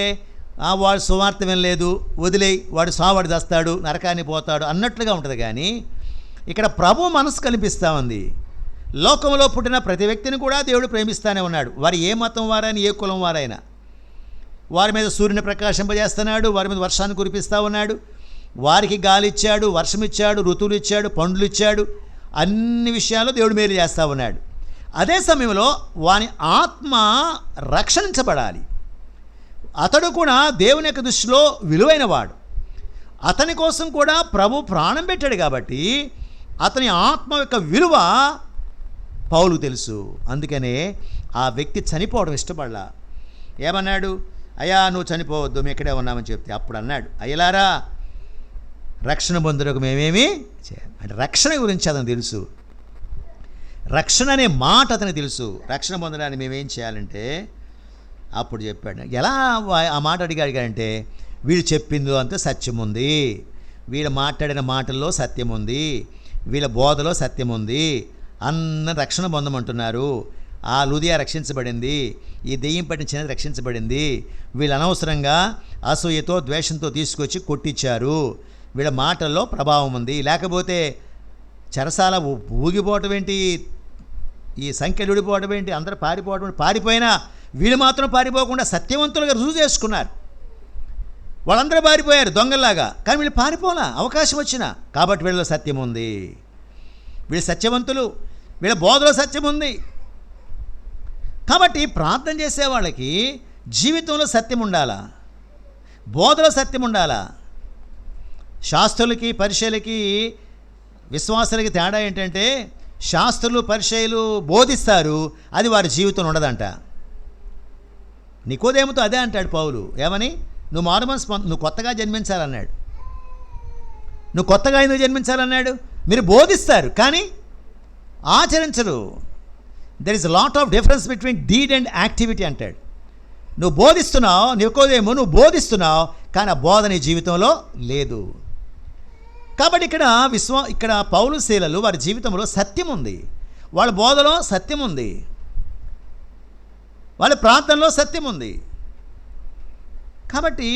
వాడు సువార్త వినలేదు, వదిలేయి, వాడు సావాడు దస్తాడు, నరకాన్ని పోతాడు అన్నట్లుగా ఉంటుంది. కానీ ఇక్కడ ప్రభు మనసు కనిపిస్తూ ఉంది. లోకంలో పుట్టిన ప్రతి వ్యక్తిని కూడా దేవుడు ప్రేమిస్తూనే ఉన్నాడు. వారు ఏ మతం వారైనా, ఏ కులం వారైనా వారి మీద సూర్యుని ప్రకాశింపజేస్తున్నాడు, వారి మీద వర్షాన్ని కురిపిస్తూ ఉన్నాడు, వారికి గాలి ఇచ్చాడు, వర్షం ఇచ్చాడు, ఋతువులు ఇచ్చాడు, పండ్లు ఇచ్చాడు, అన్ని విషయాల్లో దేవుడు మేలు చేస్తూ ఉన్నాడు. అదే సమయంలో వాని ఆత్మ రక్షించబడాలి. అతడు కూడా దేవుని యొక్క దృష్టిలో విలువైనవాడు. అతని కోసం కూడా ప్రభు ప్రాణం పెట్టాడు కాబట్టి అతని ఆత్మ యొక్క విలువ పౌలుకు తెలుసు. అందుకనే ఆ వ్యక్తి చనిపోవడం ఇష్టపడలా. ఏమన్నాడు? అయ్యా నువ్వు చనిపోవద్దు, మేము ఇక్కడే ఉన్నామని చెప్తే అప్పుడు అన్నాడు, అయ్యలారా రక్షణ పొందుటకు మేమేమి చేయాలి అంటే రక్షణ గురించి అతనికి తెలుసు. రక్షణ అనే మాట అతనికి తెలుసు. రక్షణ పొందడానికి మేమేం చేయాలంటే అప్పుడు చెప్పాడు. ఎలా ఆ మాట అడిగాడంటే వీళ్ళు చెప్పిందో అంతా సత్యం ఉంది, వీళ్ళు మాట్లాడిన మాటల్లో సత్యం ఉంది, వీళ్ళ బోధలో సత్యం ఉంది, అందరూ రక్షణ పొందమంటున్నారు. ఆ లుదియా రక్షించబడింది, ఈ దెయ్యం పట్టిన చిన్నది రక్షించబడింది, వీళ్ళు అనవసరంగా అసూయతో ద్వేషంతో తీసుకొచ్చి కొట్టించారు, వీళ్ళ మాటల్లో ప్రభావం ఉంది. లేకపోతే చెరసాల ఊగిపోవటం ఏంటి, ఈ సంఖ్యలు ఊడిపోవటం ఏంటి, అందరూ పారిపోయినా వీళ్ళు మాత్రం పారిపోకుండా సత్యవంతులుగా రుజువు చేసుకున్నారు. వాళ్ళందరూ పారిపోయారు దొంగల్లాగా, కానీ వీళ్ళు పారిపోలా అవకాశం వచ్చినా. కాబట్టి వీళ్ళలో సత్యం ఉంది, వీళ్ళు సత్యవంతులు, వీళ్ళ బోధలో సత్యం ఉంది. కాబట్టి ప్రార్థన చేసే వాళ్ళకి జీవితంలో సత్యం ఉండాలా, బోధలో సత్యం ఉండాలా. శాస్త్రులకి పరిచయులకి విశ్వాసులకి తేడా ఏంటంటే, శాస్త్రులు పరిచయులు బోధిస్తారు, అది వారి జీవితంలో ఉండదంట. నికోదేముతో అదే అంటాడు పౌలు, ఏమని? నువ్వు మారుమనసు నువ్వు కొత్తగా జన్మించాలన్నాడు. నువ్వు కొత్తగా ఎందుకు జన్మించాలన్నాడు? మీరు బోధిస్తారు కానీ ఆచరించరు. There is lot of difference between deed and activity అంటాడు. నువ్వు బోధిస్తున్నావు, నికోదేము నువ్వు బోధిస్తున్నావు, కానీ ఆ బోధ నీ జీవితంలో లేదు. కాబట్టి ఇక్కడ పౌలు శీలలు వారి జీవితంలో సత్యం ఉంది, వాళ్ళ బోధలో సత్యం ఉంది, వాళ్ళ ప్రార్థనలో సత్యం ఉంది. కాబట్టి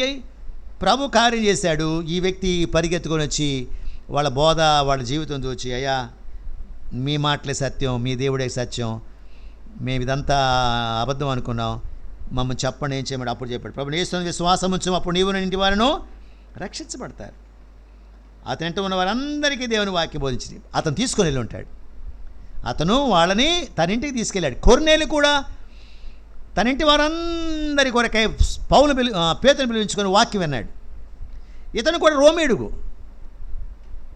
ప్రభు కార్యం చేశాడు. ఈ వ్యక్తి పరిగెత్తుకొని వచ్చి వాళ్ళ బోధ వాళ్ళ జీవితం చూచి, అయ్యా మీ మాటలే సత్యం, మీ దేవుడే సత్యం, మేము ఇదంతా అబద్ధం అనుకున్నాం, మమ్మల్ని చెప్పండి ఏం చేయమంటే. అప్పుడు చెప్పాడు, ప్రభు యేసు విశ్వాసం ఉంచు, అప్పుడు నీవు నీ ఇంటి వారును రక్షించబడతారు. అతనింట ఉన్న వారందరికీ దేవుని వాక్యం బోధించి అతను తీసుకొని వెళ్ళి ఉంటాడు. అతను వాళ్ళని తన ఇంటికి తీసుకెళ్ళాడు. కొర్నేలు కూడా తన ఇంటి వారందరి కొరకై పేతురుని పిలిపించుకొని వాక్యం విన్నాడు. ఇతను కూడా రోమీయుడు,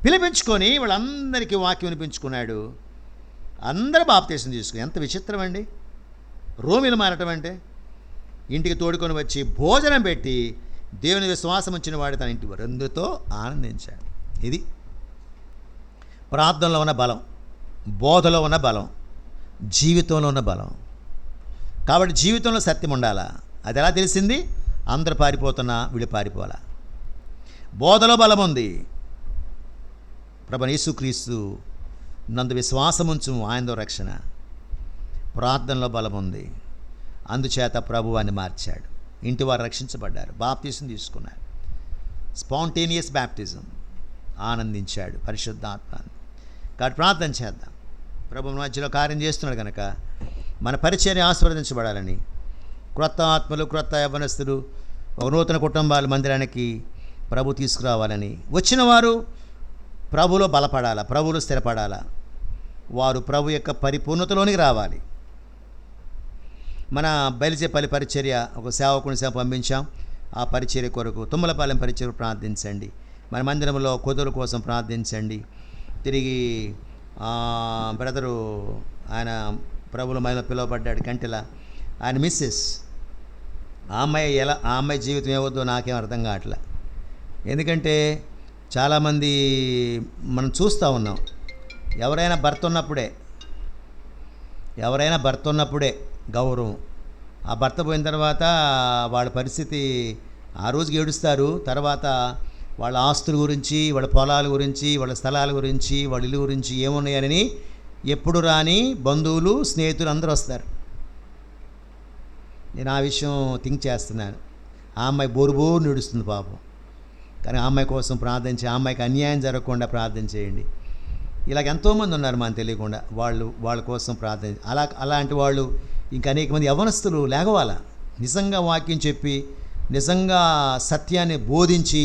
పిలిపించుకొని వాళ్ళందరికీ వాక్యం వినిపించుకున్నాడు. అందరూ బాప్తీసం తీసుకుని. ఎంత విచిత్రం అండి రోమీలు మారటం అంటే. ఇంటికి తోడుకొని వచ్చి భోజనం పెట్టి దేవుని విశ్వాసం ఉంచిన వాడు తన ఇంటి వారందరితో ఆనందించాడు. ఇది ప్రార్థనలో ఉన్న బలం, బోధలో ఉన్న బలం, జీవితంలో ఉన్న బలం. కాబట్టి జీవితంలో సత్యం ఉండాలా. అది ఎలా తెలిసింది? అందరూ పారిపోతున్నా వీళ్ళు పారిపోవాలా. బోధలో బలం ఉంది. ప్రభువైన యేసుక్రీస్తు నందు విశ్వాసం ఉంచు, ఆయనతో రక్షణ. ప్రార్థనలో బలం ఉంది, అందుచేత ప్రభువాన్ని మార్చాడు. ఇంటి వారు రక్షించబడ్డారు, బాప్తిజం తీసుకున్నారు. స్పాంటేనియస్ బ్యాప్టిజం, ఆనందించాడు పరిశుద్ధాత్మని. కాబట్టి ప్రార్థన చేద్దాం. ప్రభు మధ్యలో కార్యం చేస్తున్నాడు కనుక మన పరిచర్య ఆశీర్వదించబడాలని, క్రొత్త ఆత్మలు, క్రొత్త యవ్వనస్తులు, ఒక నూతన కుటుంబాల మందిరానికి ప్రభు తీసుకురావాలని, వచ్చిన వారు ప్రభులో బలపడాలా, ప్రభులో స్థిరపడాలా, వారు ప్రభు యొక్క పరిపూర్ణతలోనికి రావాలి. మన బయలుచేపల్లి పరిచర్య ఒక సేవకుని పంపించాం. ఆ పరిచర్య కొరకు తుమ్మలపాలెం పరిచర్య ప్రార్థించండి. మన మందిరంలో కొదుల కోసం ప్రార్థించండి. తిరిగి బ్రదరు ఆయన ప్రభుల మహిళ పిలువబడ్డాడు కంటెల, ఆయన మిస్సెస్, ఆ అమ్మాయి జీవితం ఏవద్దో నాకేం అర్థం కావట్లే. ఎందుకంటే చాలామంది మనం చూస్తూ ఉన్నాం, ఎవరైనా భర్త ఉన్నప్పుడే గౌరవం. ఆ భర్త పోయిన తర్వాత వాళ్ళ పరిస్థితి ఆ రోజుకి ఏడుస్తారు. తర్వాత వాళ్ళ ఆస్తుల గురించి, వాళ్ళ పొలాల గురించి, వాళ్ళ స్థలాల గురించి, వాళ్ళ ఇల్లు గురించి ఏమున్నాయని ఎప్పుడు రాని బంధువులు, స్నేహితులు అందరూ వస్తారు. నేను ఆ విషయం థింక్ చేస్తున్నాను. ఆ అమ్మాయి బోరు నడుస్తుంది పాపం. కానీ ఆ అమ్మాయి కోసం ప్రార్థించి, ఆ అమ్మాయికి అన్యాయం జరగకుండా ప్రార్థన చేయండి. ఇలాగ ఎంతోమంది ఉన్నారు మనకు తెలియకుండా, వాళ్ళ కోసం ప్రార్థన. అలాంటి వాళ్ళు ఇంకా అనేక మంది యవ్వనస్తులు లేగవాలా, నిజంగా వాక్యం చెప్పి, నిజంగా సత్యాన్ని బోధించి,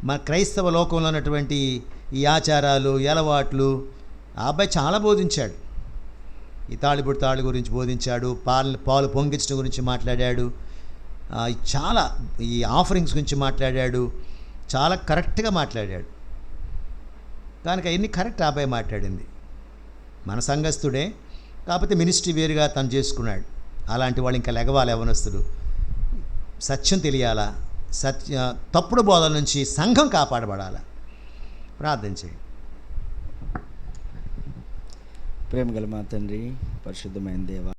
మన క్రైస్తవ లోకంలో ఉన్నటువంటి ఈ ఆచారాలు, అలవాట్లు. ఆ అబ్బాయి చాలా బోధించాడు. ఈ తాళి గురించి బోధించాడు, పాలు పొంగించడం గురించి మాట్లాడాడు, చాలా ఈ ఆఫరింగ్స్ గురించి మాట్లాడాడు, చాలా కరెక్ట్గా మాట్లాడాడు. కనుక ఎన్ని కరెక్ట్ అబ్బాయి మాట్లాడింది. మన సంఘస్థుడే, కాకపోతే మినిస్ట్రీ వేరుగా తను చేసుకున్నాడు. అలాంటి వాళ్ళు ఇంకా లెగవాలి యవ్వనస్తులు. సత్యం తెలియాలా, తప్పుడు బోధల నుంచి సంఘం కాపాడబడాలా. ప్రార్థన చేయి. ప్రేమ గల మా తండ్రి, పరిశుద్ధమైన దేవ,